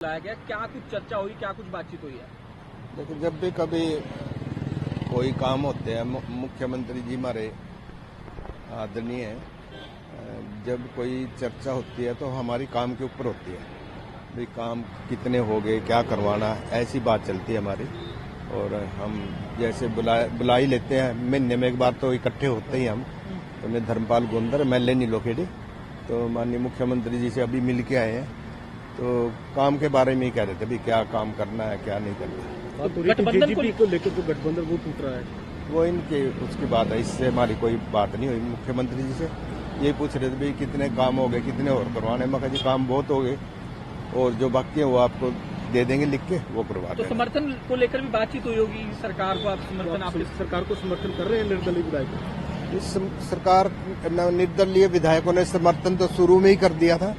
लाया गया, क्या कुछ चर्चा हुई, क्या कुछ बातचीत हुई है? देखो, जब भी कभी कोई काम होते हैं, मुख्यमंत्री जी हमारे आदरणीय हैं, जब कोई चर्चा होती है तो हमारी काम के ऊपर होती है। भाई काम कितने हो गए, क्या करवाना, ऐसी बात चलती है हमारी। और हम जैसे बुला ही लेते हैं, महीने में एक बार तो इकट्ठे होते ही हम। तो मैं धर्मपाल गोंदर, मैं लेनी लोकेडी, तो माननीय मुख्यमंत्री जी से अभी मिल के आए हैं। तो काम के बारे में ही कह रहे थे, भी क्या काम करना है, क्या नहीं करना है। तो गठबंधन को लेकर तो गठबंधन वो टूट रहा है, वो इनके उसकी बात है, इससे हमारी कोई बात नहीं हुई मुख्यमंत्री जी से। यही पूछ रहे थे भाई कितने काम हो गए, कितने और करवाने। मैं कहा जी काम बहुत हो गए और जो बाकी है वो आपको दे देंगे लिख के, वो करवा देंगे। तो समर्थन को लेकर भी बातचीत हुई होगी सरकार को, आप समर्थन, आप सरकार को समर्थन कर रहे हैं निर्दलीय विधायक? इस सरकार निर्दलीय विधायकों ने समर्थन तो शुरू में ही कर दिया था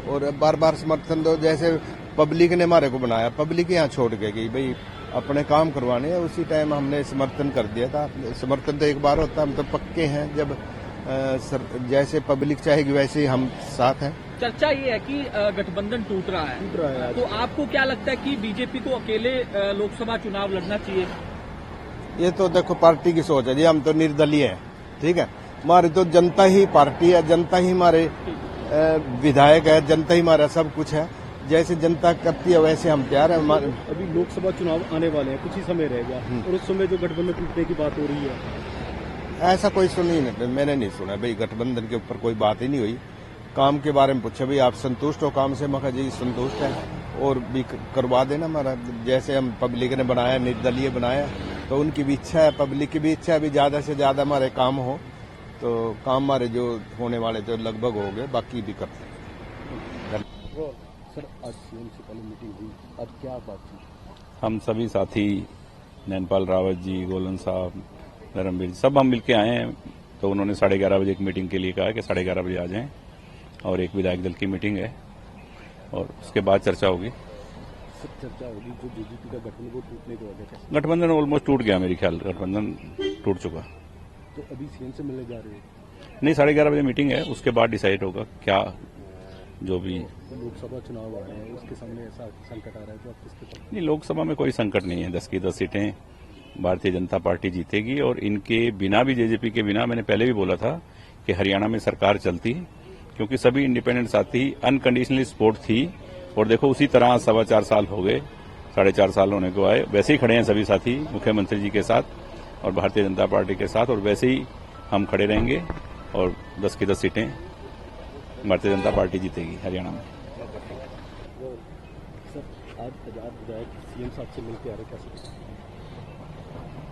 और बार बार समर्थन तो जैसे पब्लिक ने हमारे को बनाया, पब्लिक यहाँ छोड़ के गई भाई अपने काम करवाने हैं, उसी टाइम हमने समर्थन कर दिया था। समर्थन तो एक बार होता, हम तो पक्के हैं, जब जैसे पब्लिक चाहेगी वैसे ही हम साथ हैं। चर्चा ये है कि गठबंधन टूट रहा है, तो आपको क्या लगता है कि बीजेपी को अकेले लोकसभा चुनाव लड़ना चाहिए? ये तो देखो पार्टी की सोच है जी, हम तो निर्दलीय हैं, ठीक है। हमारी तो जनता ही पार्टी है, जनता ही हमारे विधायक है, जनता ही हमारा सब कुछ है। जैसे जनता करती है वैसे हम तैयार हैं। अभी लोकसभा चुनाव आने वाले हैं, कुछ ही समय रहेगा और उस समय जो गठबंधन टूटने की बात हो रही है, ऐसा कोई सुनी नहीं, मैंने नहीं सुना भाई, गठबंधन के ऊपर कोई बात ही नहीं हुई। काम के बारे में पूछा भाई आप संतुष्ट हो काम से, मैं कहा जी संतुष्ट है और भी करवा देना हमारा। जैसे हम पब्लिक ने बनाया, निर्दलीय बनाया, तो उनकी भी इच्छा है, पब्लिक की भी इच्छा है भी ज्यादा से ज्यादा हमारे काम हो। तो काम हमारे जो होने वाले तो लगभग हो गए, बाकी भी करते हैं। सर आज सीएम से पहले मीटिंग हुई, अब क्या बात थी? हम सभी साथी नैनपाल रावत जी, गोलन साहब, धर्मवीर जी, सब हम मिलके आए हैं। तो उन्होंने 11:30 बजे एक मीटिंग के लिए कहा कि 11:30 बजे आ जाएं और एक विधायक दल की मीटिंग है और उसके बाद चर्चा होगी। सब चर्चा होगी जो बीजेपी का गठबंधन वो टूटने की वजह से। गठबंधन ऑलमोस्ट टूट गया, मेरे ख्याल गठबंधन टूट चुका। तो अभी सीएम से मिलने जा रहे हैं? नहीं, 11:30 बजे मीटिंग है, उसके बाद डिसाइड होगा क्या जो भी। लोकसभा चुनाव आ रहे हैं, उसके सामने ऐसा संकट आ रहा है तो आप किसके साथ? नहीं, लोकसभा में कोई संकट नहीं है। 10 की 10 सीटें भारतीय जनता पार्टी जीतेगी और इनके बिना भी, जेजेपी के बिना, मैंने पहले भी बोला था कि हरियाणा में सरकार चलती, क्योंकि सभी इंडिपेंडेंट साथी अनकंडीशनली सपोर्ट थी। और देखो उसी तरह 4.25 साल हो गए, 4.5 साल होने को आए, वैसे ही खड़े हैं सभी साथी मुख्यमंत्री जी के साथ और भारतीय जनता पार्टी के साथ, और वैसे ही हम खड़े रहेंगे और 10 की 10 सीटें भारतीय जनता पार्टी जीतेगी हरियाणा में। सर आज आजाद विधायक सीएम साहब से मिलकर आ रहे, कैसे?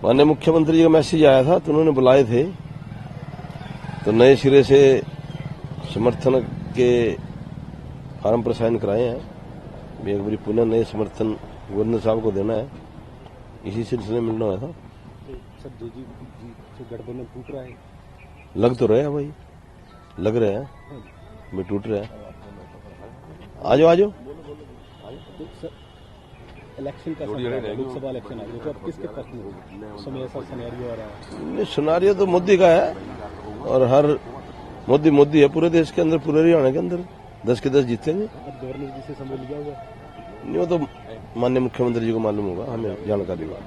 माननीय मुख्यमंत्री जी का मैसेज आया था तो उन्होंने बुलाए थे, तो नए सिरे से समर्थन के फार्म पर साइन कराए हैं। एक बार पुनः नए समर्थन गवर्नर साहब को देना है, इसी सिलसिले में मिलना हुआ था। तो सर जी से गठबंधन टूट रहा है? लग तो रहे हैं भाई, लग रहे हैं भी टूट रहे हैं। आ जाओ। तो सर इलेक्शन का लोकसभा इलेक्शन आ गया, तो अब किसके पक्ष में होगी? उस समय ऐसा सिनेरियो आ रहा है? नहीं, सिनेरियो तो मोदी का है और हर मोदी है पूरे देश के अंदर, पूरे हरियाणा के अंदर 10 के 10 जीतेंगे। अब गवर्नर जी से समय लिया हुआ? नहीं, वो तो माननीय मुख्यमंत्री जी को मालूम होगा, हमें जानकारी होगा।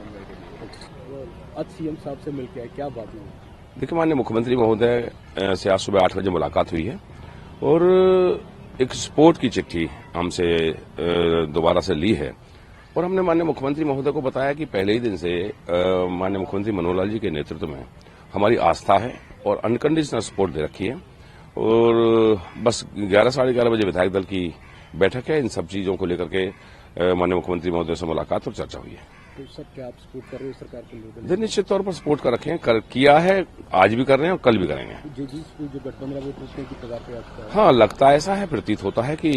आज सीएम साहब से मिलकर आए, क्या बात हुई? देखिए, माननीय मुख्यमंत्री महोदय से आज सुबह 8 बजे मुलाकात हुई है और एक सपोर्ट की चिट्ठी हमसे दोबारा से ली है। और हमने माननीय मुख्यमंत्री महोदय को बताया कि पहले ही दिन से माननीय मुख्यमंत्री मनोहर लाल जी के नेतृत्व में हमारी आस्था है और अनकंडीशनल सपोर्ट दे रखी है। और बस 11 साढ़े 11 बजे विधायक दल की बैठक है। इन सब चीजों को लेकर के माननीय मुख्यमंत्री महोदय से मुलाकात और चर्चा हुई है। तो सर क्या आप सपोर्ट कर रहे हो सरकार को? निश्चित तौर पर सपोर्ट कर रखे हैं, किया है, आज भी कर रहे हैं और कल भी करेंगे। जो गठबंधन वो टूटने की कगार पे आपका? हाँ, लगता ऐसा है, प्रतीत होता है कि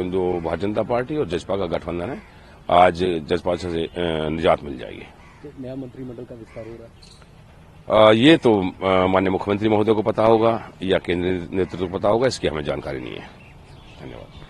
जो भारतीय जनता पार्टी और जसपा का गठबंधन है, आज जसपा से निजात मिल जाएगी। तो नया मंत्रिमंडल का विस्तार हो रहा है? ये तो माननीय मुख्यमंत्री महोदय को पता होगा या केंद्रीय नेतृत्व को पता होगा, इसकी हमें जानकारी नहीं है। धन्यवाद।